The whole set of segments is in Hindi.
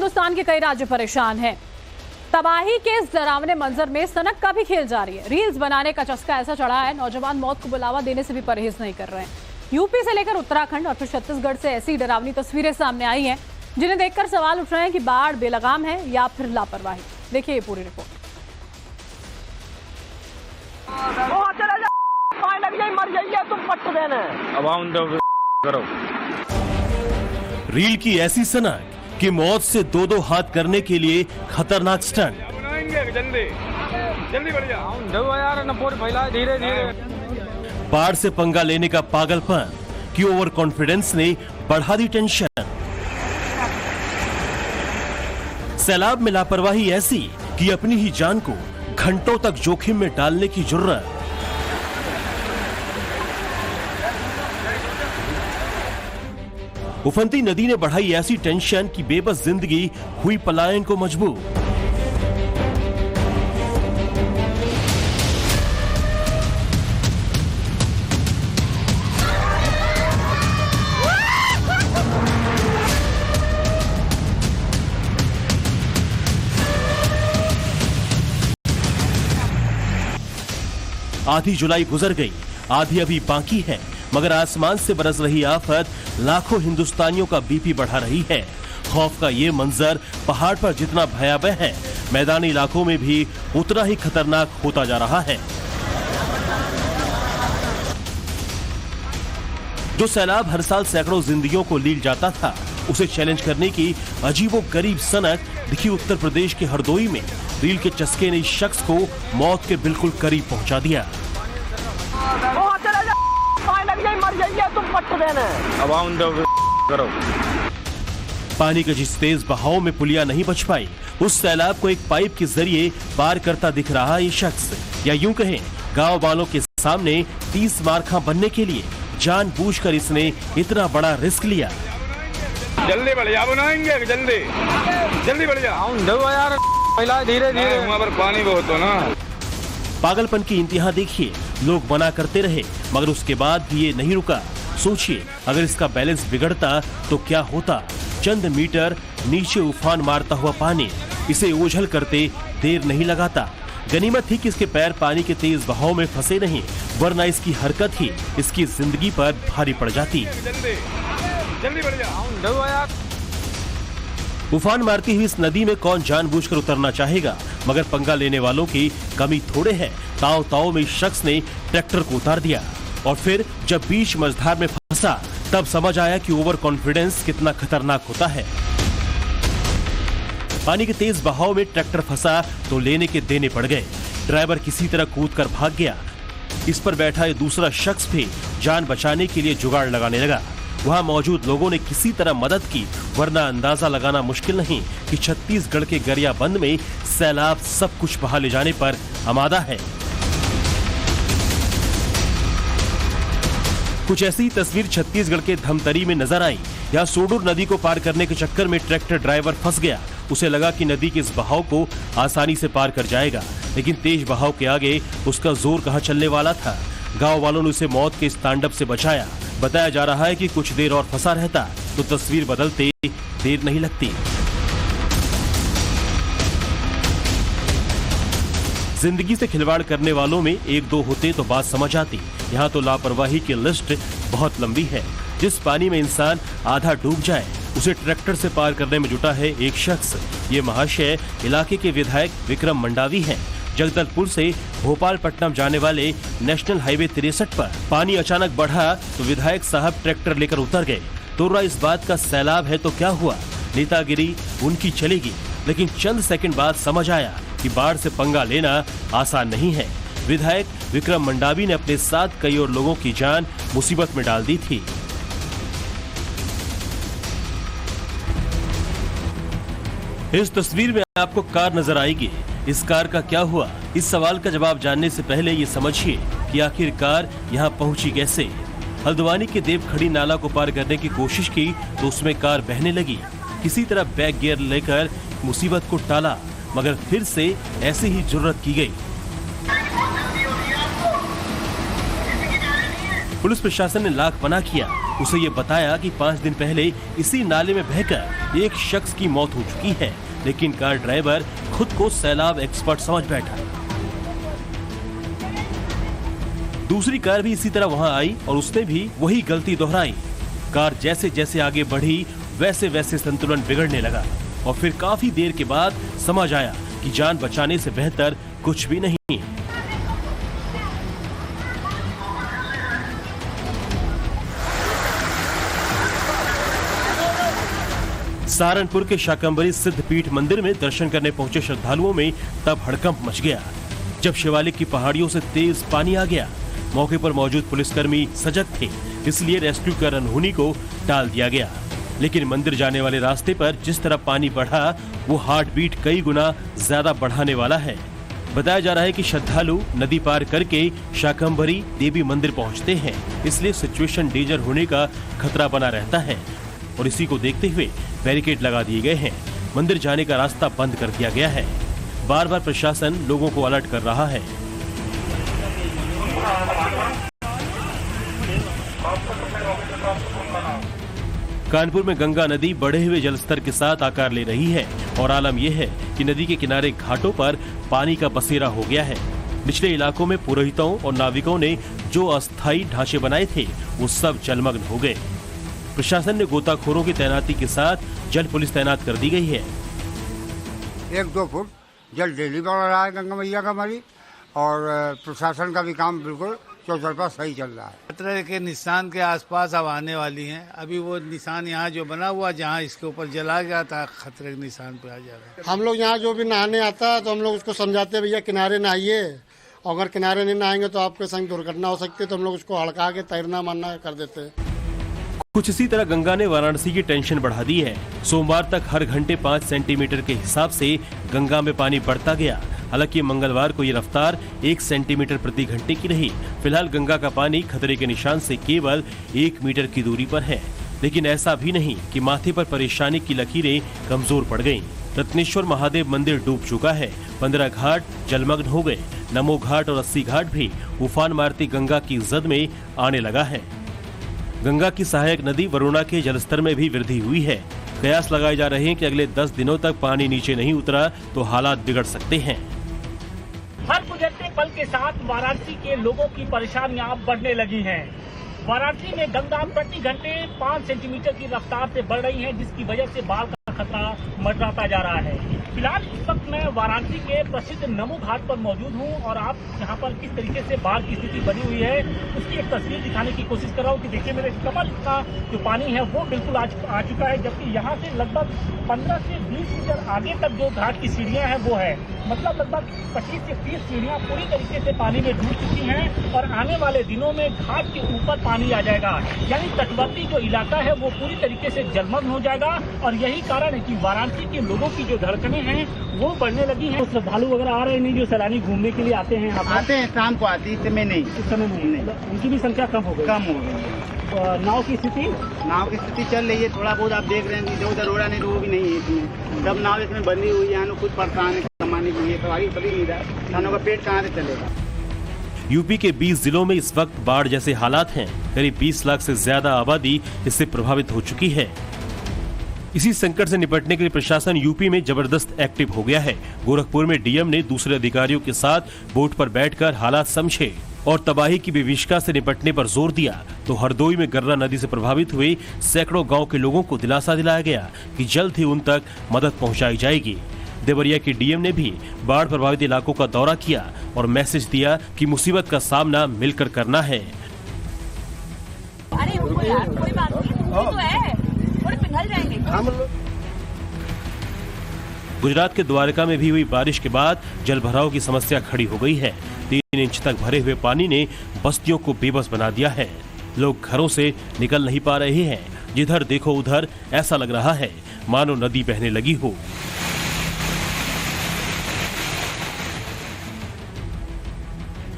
हिंदुस्तान के कई राज्य परेशान हैं। तबाही के इस डरावने मंजर में सनक का भी खेल जारी है। रील्स बनाने का चस्का ऐसा चढ़ा है, नौजवान मौत को बुलावा देने से भी परहेज नहीं कर रहे हैं। यूपी से लेकर उत्तराखंड और फिर छत्तीसगढ़ से ऐसी डरावनी तस्वीरें सामने आई हैं जिन्हें देखकर सवाल उठ रहे हैं कि बाढ़ बेलगाम है या फिर लापरवाही। देखिए ये पूरी रिपोर्ट। रील की ऐसी सनक कि मौत से दो हाथ करने के लिए खतरनाक स्टंट। जल्दी बढ़िया यार धीरे धीरे। बाढ़ से पंगा लेने का पागलपन कि ओवर कॉन्फिडेंस ने बढ़ा दी टेंशन। सैलाब में लापरवाही ऐसी कि अपनी ही जान को घंटों तक जोखिम में डालने की जुर्रत। उफनती नदी ने बढ़ाई ऐसी टेंशन कि बेबस जिंदगी हुई पलायन को मजबूर। आधी जुलाई गुजर गई, आधी अभी बाकी है, मगर आसमान से बरस रही आफत लाखों हिंदुस्तानियों का बीपी बढ़ा रही है। खौफ का ये मंजर पहाड़ पर जितना भयावह है, मैदानी इलाकों में भी उतना ही खतरनाक होता जा रहा है। जो सैलाब हर साल सैकड़ों जिंदगियों को लील जाता था, उसे चैलेंज करने की अजीबोगरीब सनक दिखी उत्तर प्रदेश के हरदोई में। रील के चस्के ने इस शख्स को मौत के बिल्कुल करीब पहुंचा दिया। पानी के जिस तेज बहाव में पुलिया नहीं बच पाई, उस सैलाब को एक पाइप के जरिए पार करता दिख रहा ये शख्स, या यूं कहें गांव वालों के सामने 30 मारखा बनने के लिए जानबूझकर इसने इतना बड़ा रिस्क लिया। जल्दी बढ़िया बनाएंगे, जल्दी जल्दी बढ़िया यार धीरे धीरे, वहाँ पर पानी बहुत हो ना। पागलपन की इंतहा देखिए, लोग मना करते रहे मगर उसके बाद भी ये नहीं रुका। सोचिए अगर इसका बैलेंस बिगड़ता तो क्या होता। चंद मीटर नीचे उफान मारता हुआ पानी इसे ओझल करते देर नहीं लगाता। गनीमत थी कि इसके पैर पानी के तेज बहाव में फंसे नहीं, वरना इसकी हरकत ही इसकी जिंदगी पर भारी पड़ जाती। जल्दी बढ़िया। उफान मारती हुई इस नदी में कौन जानबूझकर उतरना चाहेगा, मगर पंगा लेने वालों की कमी थोड़े है। ताव ताव में इस शख्स ने ट्रैक्टर को उतार दिया और फिर जब बीच मझधार में फंसा तब समझ आया कि ओवर कॉन्फिडेंस कितना खतरनाक होता है। पानी के तेज बहाव में ट्रैक्टर फंसा तो लेने के देने पड़ गए। ड्राइवर किसी तरह कूदकर भाग गया। इस पर बैठा ये दूसरा शख्स भी जान बचाने के लिए जुगाड़ लगाने लगा। वहां मौजूद लोगों ने किसी तरह मदद की, वरना अंदाजा लगाना मुश्किल नहीं कि छत्तीसगढ़ के गरियाबंद में सैलाब सब कुछ बहा ले जाने पर आमादा है। कुछ ऐसी तस्वीर छत्तीसगढ़ के धमतरी में नजर आई। यहाँ सोडूर नदी को पार करने के चक्कर में ट्रैक्टर ड्राइवर फंस गया। उसे लगा कि नदी के इस बहाव को आसानी से पार कर जाएगा, लेकिन तेज बहाव के आगे उसका जोर कहाँ चलने वाला था। गांव वालों ने उसे मौत के इस तांडव से बचाया। बताया जा रहा है कि कुछ देर और फंसा रहता तो तस्वीर बदलते देर नहीं लगती। जिंदगी से खिलवाड़ करने वालों में एक दो होते तो बात समझ आती। यहाँ तो लापरवाही की लिस्ट बहुत लंबी है। जिस पानी में इंसान आधा डूब जाए, उसे ट्रैक्टर से पार करने में जुटा है एक शख्स। ये महाशय इलाके के विधायक विक्रम मंडावी हैं। जगदलपुर से भोपालपट्टनम जाने वाले नेशनल हाईवे 63 पर पानी अचानक बढ़ा तो विधायक साहब ट्रैक्टर लेकर उतर गए। तो इस बात का सैलाब है तो क्या हुआ, नेतागिरी उनकी चलेगी। लेकिन चंद सेकंड बाद समझ आया कि बाढ़ से पंगा लेना आसान नहीं है। विधायक विक्रम मंडावी ने अपने साथ कई और लोगों की जान मुसीबत में डाल दी थी। इस तस्वीर में आपको कार नजर आएगी। इस कार का क्या हुआ? इस सवाल का जवाब जानने से पहले ये समझिए कि आखिर कार यहाँ पहुंची कैसे। हल्द्वानी के देवखड़ी नाला को पार करने की कोशिश की तो उसमें कार बहने लगी। किसी तरह बैक गियर लेकर मुसीबत को टाला, मगर फिर से ऐसी ही जुर्रत की गई। पुलिस प्रशासन ने लाख पनाह किया, उसे ये बताया कि 5 दिन पहले इसी नाले में बहकर एक शख्स की मौत हो चुकी है, लेकिन कार ड्राइवर खुद को सैलाब एक्सपर्ट समझ बैठा। दूसरी कार भी इसी तरह वहां आई और उसने भी वही गलती दोहराई। कार जैसे जैसे आगे बढ़ी वैसे वैसे संतुलन बिगड़ने लगा और फिर काफी देर के बाद समझ आया कि जान बचाने से बेहतर कुछ भी नहीं। सहारनपुर के शाकंभरी सिद्धपीठ मंदिर में दर्शन करने पहुंचे श्रद्धालुओं में तब हड़कंप मच गया जब शिवालिक की पहाड़ियों से तेज पानी आ गया। मौके पर मौजूद पुलिसकर्मी सजग थे, इसलिए रेस्क्यू कर अनहोनी को टाल दिया गया। लेकिन मंदिर जाने वाले रास्ते पर जिस तरह पानी बढ़ा वो हार्ट बीट कई गुना ज्यादा बढ़ाने वाला है। बताया जा रहा है कि श्रद्धालु नदी पार करके शाकंभरी देवी मंदिर पहुंचते हैं, इसलिए सिचुएशन डेंजर होने का खतरा बना रहता है और इसी को देखते हुए बैरिकेड लगा दिए गए हैं। मंदिर जाने का रास्ता बंद कर दिया गया है। बार बार प्रशासन लोगों को अलर्ट कर रहा है। कानपुर में गंगा नदी बढ़े हुए जलस्तर के साथ आकार ले रही है और आलम यह है कि नदी के किनारे घाटों पर पानी का बसेरा हो गया है। निचले इलाकों में पुरोहितों और नाविकों ने जो अस्थायी ढांचे बनाए थे वो सब जलमग्न हो गए। प्रशासन ने गोताखोरों की तैनाती के साथ जल पुलिस तैनात कर दी गई है। 1-2 फुट जल डेली बढ़ रहा है गंगा मैया का हमारी, और प्रशासन का भी काम बिल्कुल चौतरफा सही चल रहा है। खतरे के निशान के आसपास अब आने वाली हैं। अभी वो निशान यहाँ जो बना हुआ, जहाँ इसके ऊपर जला गया था, खतरे के निशान पे आ जा रहा है। हम लोग यहाँ जो भी नहाने आता है तो हम लोग उसको समझाते हैं भैया किनारे नहाइए, अगर किनारे नहीं नहाएंगे तो आपके संग दुर्घटना हो सकती है, तो हम लोग उसको हड़का के तैरना मारना कर देते हैं। कुछ इसी तरह गंगा ने वाराणसी की टेंशन बढ़ा दी है। सोमवार तक हर घंटे 5 सेंटीमीटर के हिसाब से गंगा में पानी बढ़ता गया। हालांकि मंगलवार को ये रफ्तार 1 सेंटीमीटर प्रति घंटे की रही। फिलहाल गंगा का पानी खतरे के निशान से केवल 1 मीटर की दूरी पर है, लेकिन ऐसा भी नहीं कि माथे पर परेशानी की लकीरें कमजोर पड़ गईं। रत्नेश्वर महादेव मंदिर डूब चुका है। 15 घाट जलमग्न हो गए। नमो घाट और 80 घाट भी उफान मारती गंगा की जद में आने लगा है। गंगा की सहायक नदी वरुणा के जलस्तर में भी वृद्धि हुई है। कयास लगाए जा रहे हैं कि अगले 10 दिनों तक पानी नीचे नहीं उतरा तो हालात बिगड़ सकते हैं। हर गुजरते पल के साथ वाराणसी के लोगों की परेशानियां बढ़ने लगी हैं। वाराणसी में गंगा प्रति घंटे 5 सेंटीमीटर की रफ्तार से बढ़ रही है, जिसकी वजह से बाढ़ का खतरा मंडराता जा रहा है। फिलहाल इस वक्त मैं वाराणसी के प्रसिद्ध नमो घाट पर मौजूद हूं और आप यहाँ पर किस तरीके से बाढ़ की स्थिति बनी हुई है उसकी एक तस्वीर दिखाने की कोशिश कर रहा हूँ कि देखिए मेरे कमर का जो पानी है वो बिल्कुल आ चुका है, जबकि यहाँ से लगभग 15 से 20 मीटर आगे तक जो घाट की सीढ़ियाँ हैं वो है, मतलब लगभग 25 से 30 सीढ़ियाँ पूरी तरीके से पानी में डूब चुकी हैं और आने वाले दिनों में घाट के ऊपर पानी आ जाएगा, यानी तटवर्ती जो इलाका है वो पूरी तरीके से जलमग्न हो जाएगा। और यही कारण है कि वाराणसी के लोगों की जो धड़कनें हैं वो बढ़ने लगी हैं। श्रद्धालु वगैरह आ रहे नहीं जो सैलानी घूमने के लिए आते हैं, आते हैं शाम को आती है, समय नहीं, इस समय नहीं, उनकी भी संख्या कम हो गई। नाव की स्थिति चल रही है, थोड़ा बहुत आप देख रहे हैं, इधर उधर रोड़ा नहीं, रो भी नहीं है इसमें, सब नाव इसमें बंदी हुई है, कुछ परेशान है कमाने के लिए, तो आगे कभी नहीं रहा, किसानों का पेट कहाँ से चलेगा। यूपी के 20 जिलों में इस वक्त बाढ़ जैसे हालात हैं। करीब 20 लाख से ज्यादा आबादी इससे प्रभावित हो चुकी है। इसी संकट से निपटने के लिए प्रशासन यूपी में जबरदस्त एक्टिव हो गया है। गोरखपुर में डीएम ने दूसरे अधिकारियों के साथ बोट पर बैठकर हालात समझे और तबाही की विभीषिका से निपटने पर जोर दिया, तो हरदोई में गर्रा नदी से प्रभावित हुए सैकड़ों गांव के लोगों को दिलासा दिलाया गया कि जल्द ही उन तक मदद पहुंचाई जाएगी। देवरिया के डीएम ने भी बाढ़ प्रभावित इलाकों का दौरा किया और मैसेज दिया कि मुसीबत का सामना मिलकर करना है। अरे यार, कोई बात नहीं, तो है, थोड़े पिघल जाएंगे। गुजरात के द्वारका में भी हुई बारिश के बाद जलभराव की समस्या खड़ी हो गई है। 3 इंच तक भरे हुए पानी ने बस्तियों को बेबस बना दिया है। लोग घरों से निकल नहीं पा रहे हैं। जिधर देखो उधर ऐसा लग रहा है मानो नदी बहने लगी हो।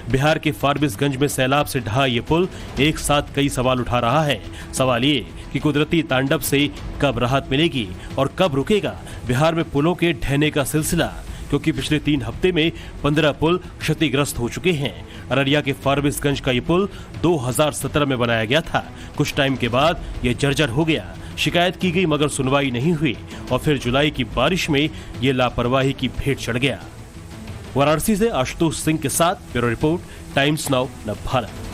बिहार के फारबिसगंज में सैलाब से ढहा ये पुल एक साथ कई सवाल उठा रहा है। सवाल ये कि कुदरती तांडव से कब राहत मिलेगी और कब रुकेगा बिहार में पुलों के ढहने का सिलसिला। क्योंकि पिछले 3 हफ्ते में 15 पुल क्षतिग्रस्त हो चुके हैं। अररिया के फारबिसगंज का ये पुल 2017 में बनाया गया था। कुछ टाइम के बाद ये जर्जर हो गया। शिकायत की गई मगर सुनवाई नहीं हुई और फिर जुलाई की बारिश में ये लापरवाही की भेंट चढ़ गया। वाराणसी से आशुतोष सिंह के साथ ब्यूरो रिपोर्ट, टाइम्स नाउ नव भारत।